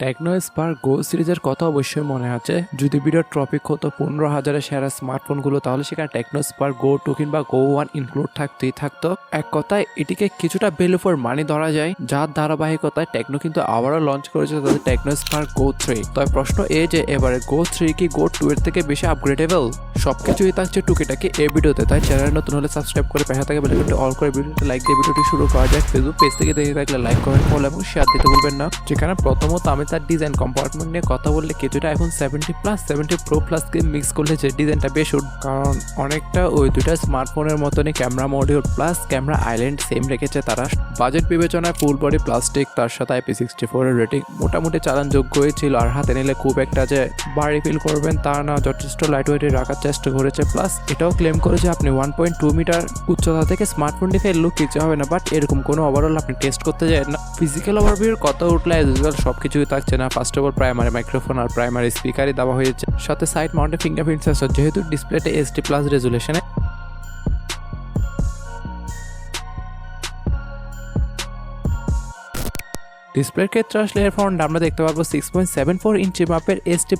Tecno Spark গো সিরিজের কথা অবশ্যই মনে আছে। যদি ভিডিওর টপিক হতো 15,000-এর সেরা স্মার্টফোনগুলো, তাহলে সেখানে টেকনো স্পার্ক গো 2 কিংবা গো 1 ইনক্লুড থাকতো। এক কথায় এটিকে কিছুটা ভ্যালু ফর মানি ধরা যায়, যার ধারাবাহিকতায় টেকনো কিন্তু আবারও লঞ্চ করেছে তাদের টেকনো স্পার্ক গো 3। তবে প্রশ্ন এই যে এবারে গো 3 কি গো 2 এর থেকে বেশি আপগ্রেডেবল? সবকিছুই থাকছে টুকিটাকি এই ভিডিওতে। তাই চ্যানেল নতুন হলে সাবস্ক্রাইব করে পাশে থাকা বেল আইকনটি অল করে ভিডিওটি লাইক দিয়ে ভিডিওটি শুরু করা যাক। ফেসবুক পেজ থেকে দেখে থাকলে লাইক, কমেন্ট, ফলো এবং শেয়ার দিতে ভুলবেন না। যেখানে প্রথমত আমি তার ডিজাইন কম্পার্টমেন্ট নিয়ে কথা বললে কিছুটা এখন 70 প্লাস 70 প্রো প্লাস কে মিক্স করলে যে ডিজাইনটা বেশ কারণ অনেকটা ওই দুটা স্মার্টফোনের মতনই camera module plus camera island same রেখেছে তারা। বাজেট বিবেচনায় ফুল বডি প্লাস্টিক, তার সাথে IP64 এর রেটিং মোটামুটি চালানযোগ্যই ছিল। আর হাতে নিলে খুব একটা যে ভারী ফিল করবেন তা না, যথেষ্ট লাইট ওয়েটে রাখার চেষ্টা করেছে। প্লাস এটাও ক্লেম করেছে আপনি 1.2 মিটার উচ্চতা থেকে স্মার্টফোনটি ফেললেও কিছু হবে না, বাট এরকম কোনো ওভারঅল আপনি টেস্ট করতে যায় না। ফিজিক্যাল ওভারভিউর কথা উঠলে অ্যাজ ইউজুয়াল সবকিছুই থাকছে না। First of all primary microphone আর প্রাইমারি স্পিকারই দেওয়া হয়েছে, সাথে সাইড মাউন্টেড ফিঙ্গারপ্রিন্ট সেন্সর, যেহেতু ডিসপ্লেতে HD+ রেজুলেশনে। ডিসপ্লের ক্ষেত্রে আসলে এর ফ্রন্ট আমরা দেখতে পারবো 6.74 ইঞ্চি মাপের HD+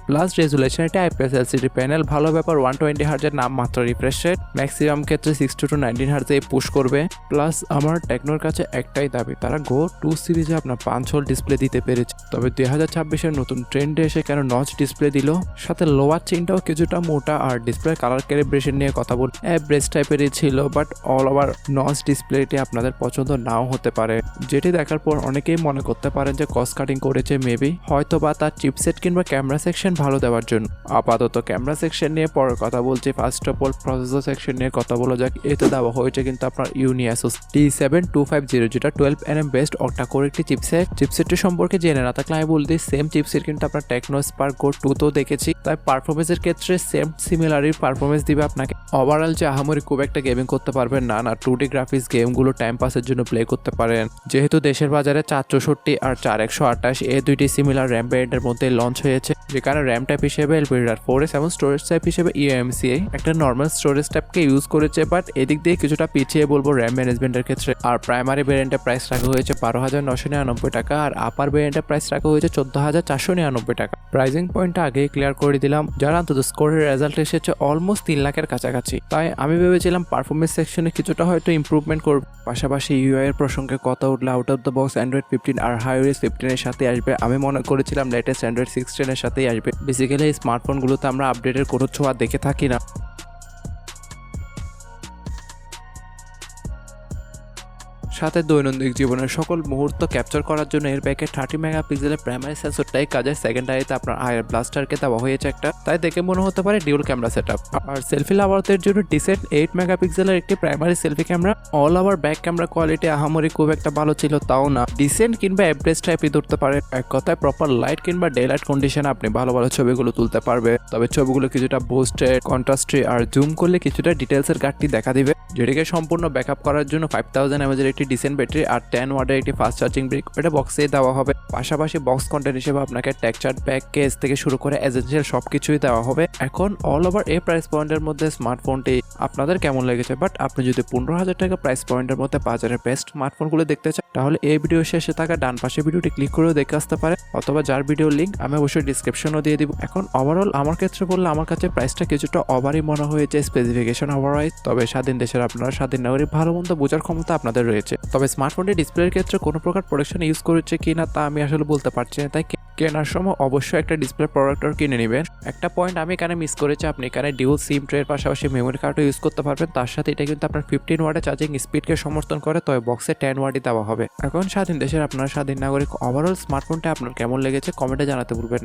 রেজুলেশন। এটা IPS LCD প্যানেল, ভালো ব্যাপার। 120 হার্জের নাম মাত্র রিফ্রেশ রেট, ম্যাক্সিমাম ক্ষেত্রে 60 to 19 হার্জে পুশ করবে। প্লাস আমার টেকনোর কাছে একটাই দাবি, তারা গো 2 সিরিজে আপনার 5 হোল ডিসপ্লে দিতে পেরেছে। তবে 2026-এর নতুন ট্রেন্ডে এসে কেন নচ ডিসপ্লে দিল, সাথে লোয়ার চেইনটাও কিছুটা মোটা। আর ডিসপ্লে কালার ক্যালিব্রেশন নিয়ে কথা বল অ্যাভারেজ টাইপেরই ছিল, বাট অল ওভার নচ ডিসপ্লেটি আপনাদের পছন্দ নাও হতে পারে। যেটি দেখার পর অনেকেই মনে করতে পারেন যে কস্ট কাটিং করেছে মেবি, হয়তো বা তার চিপসেট কিংবা ক্যামেরা সেকশন ভালো দেওয়ার জন্য। আপাতত ক্যামেরা সেকশন নিয়ে পরে কথা বলছি। First of all processor section নিয়ে কথা বলা যাক। এতে দেওয়া হয়েছে কিন্তু আপনার ইউনিএসওস T7250, যেটা 12nm বেস্ট অক্টা কোর একটি চিপসেটটি সম্পর্কে জেনে না থাকলে আমি বলতে সেম চিপসেট কিন্তু আপনার টেকনো স্পার্ক গো 2 তেও দেখেছি। তাই পারফরমেন্সের ক্ষেত্রে সেম সিমিলারই পারফরমেন্স দিবে আপনাকে। ওভারঅল যে আহামরি খুব একটা গেমিং করতে পারবেন না, 2D গ্রাফিক্স গেমগুলো টাইম পাসের জন্য প্লে করতে পারেন। যেহেতু দেশের বাজারে 464 আর 4128 এই দুইটি সিমিলার র্যাম ভ্যারিয়েন্টের মধ্যে লঞ্চ হয়েছে, যেখানে র্যাম টাইপ হিসেবে LPDDR4S এবং স্টোরেজ টাইপ হিসেবে eMMC একটা নর্মাল স্টোরেজ টাইপকে ইউজ করেছে। বাট এদিক দিয়ে কিছুটা পিছিয়ে বলবো র্যাম ম্যানেজমেন্টের ক্ষেত্রে। আর প্রাইমারি ভ্যারিয়েন্টের প্রাইস রাখা হয়েছে 12,999 টাকা, আর আপার ভ্যারিয়েন্টের প্রাইস রাখা হয়েছে 14,499 টাকা। প্রাইজিং পয়েন্টটা আগেই ক্লিয়ার করে দিলাম, যারা অন্তত স্কোরের রেজাল্ট এসেছে অলমোস্ট 3 লাখের কাছাকাছি। তাই আমি ভেবেছিলাম পারফরমেন্স সেকশনে কিছুটা হয়তো ইমপ্রুভমেন্ট করবে। পাশাপাশি UI এর প্রসঙ্গে কথা উঠলে out of the box Android 15 আর iOS 15 এর সাথে আসবে। আমি মনে করেছিলাম লেটেস্ট Android 16 এর সাথেই আসবে। বেসিক্যালি এই স্মার্টফোনগুলোতে আমরা আপডেটের কোনো ছোঁয়া দেখে থাকি না। সাথে দৈনন্দিন জীবনের সকল মুহূর্ত ক্যাপচার করার জন্য এর ব্যাকে 30 মেগাপিক্সেলের প্রাইমারি সেন্সরটাই কাজে। সেকেন্ডারিতে আপনার আয়ার ব্লাস্টারকে দেওয়া হয়েছে একটা, তাই দেখে মনে হতে পারে ডিউল ক্যামেরা সেটআপ। আর সেলফি লাভারদের জন্য ডিসেন্ট 8 মেগাপিক্সেলের একটি primary selfie camera. All over back camera quality আহামরি খুব একটা ভালো ছিল তাও না, ডিসেন্ট কিংবা এভারেজ টাইপই ধরতে পারে। এক কথায় প্রপার লাইট কিংবা ডে লাইট কন্ডিশনে আপনি ভালো ভালো ছবিগুলো তুলতে পারবে। তবে ছবিগুলো কিছুটা বুস্টেড, কন্ট্রাস্টে আর জুম করলে কিছুটা ডিটেলসের ঘাটতি দেখা দিবে। যেটিকে সম্পূর্ণ ব্যাকআপ করার জন্য 5000 mAh একটি ডিসেন্ট ব্যাটারি আর 10 ওয়াটের একটি ফাস্ট চার্জিং ব্রিক এটা বক্সেই দেওয়া হবে। পাশাপাশি বক্স কন্টেন্ট হিসেবে আপনাকে টেক্সচার ব্যাক কেস থেকে শুরু করে এসেনশিয়াল সবকিছুই দেওয়া হবে। এখন অল ওভার এই প্রাইস পয়েন্টের মধ্যে স্মার্টফোনটি আপনাদের কেমন লেগেছে? বাট আপনি যদি 15,000 টাকা প্রাইস পয়েন্টের মধ্যে বাজারের বেস্ট স্মার্টফোনগুলো দেখতে চান, তাহলে এই ভিডিও শেষে থাকা ডান পাশে ভিডিওটি ক্লিক করেও দেখে আসতে পারে, অথবা যার ভিডিও লিঙ্ক আমি অবশ্যই ডিসক্রিপশনও দিয়ে দিব। এখন ওভারঅল আমার ক্ষেত্রে বললে আমার কাছে প্রাইসটা কিছুটা ওভারই মনে হয়েছে, স্পেসিফিকেশন ওভারওয়াইজ। তবে স্বাধীন দেশের আপনারা স্বাধীন নাগরিক, ভালো মন্দ বোঝার ক্ষমতা আপনাদের রয়েছে। তবে স্মার্টফোনটি ডিসপ্লের ক্ষেত্রে কোনো প্রকার প্রোটেকশন ইউজ করেছে কিনা তা আমি আসলে বলতে পারছি না। তাই কেনার সময় অবশ্যই একটা ডিসপ্লে প্রোটেক্টর কিনে নেবেন। একটা পয়েন্ট আমি এখানে মিস করেছি, আপনি এখানে ডিউল সিম ট্রের পাশাপাশি মেমোরি কার্ডও ইউজ করতে পারবেন। তার সাথে এটা কিন্তু আপনার 15 ওয়াটের চার্জিং স্পিডকে সমর্থন করে, তবে বক্সে 10 ওয়াটই দেওয়া হবে। এখন স্বাধীন দেশের আপনার স্বাধীন নাগরিক, ওভারঅল স্মার্টফোনটা আপনার কেমন লেগেছে কমেন্টে জানাতে ভুলবেন।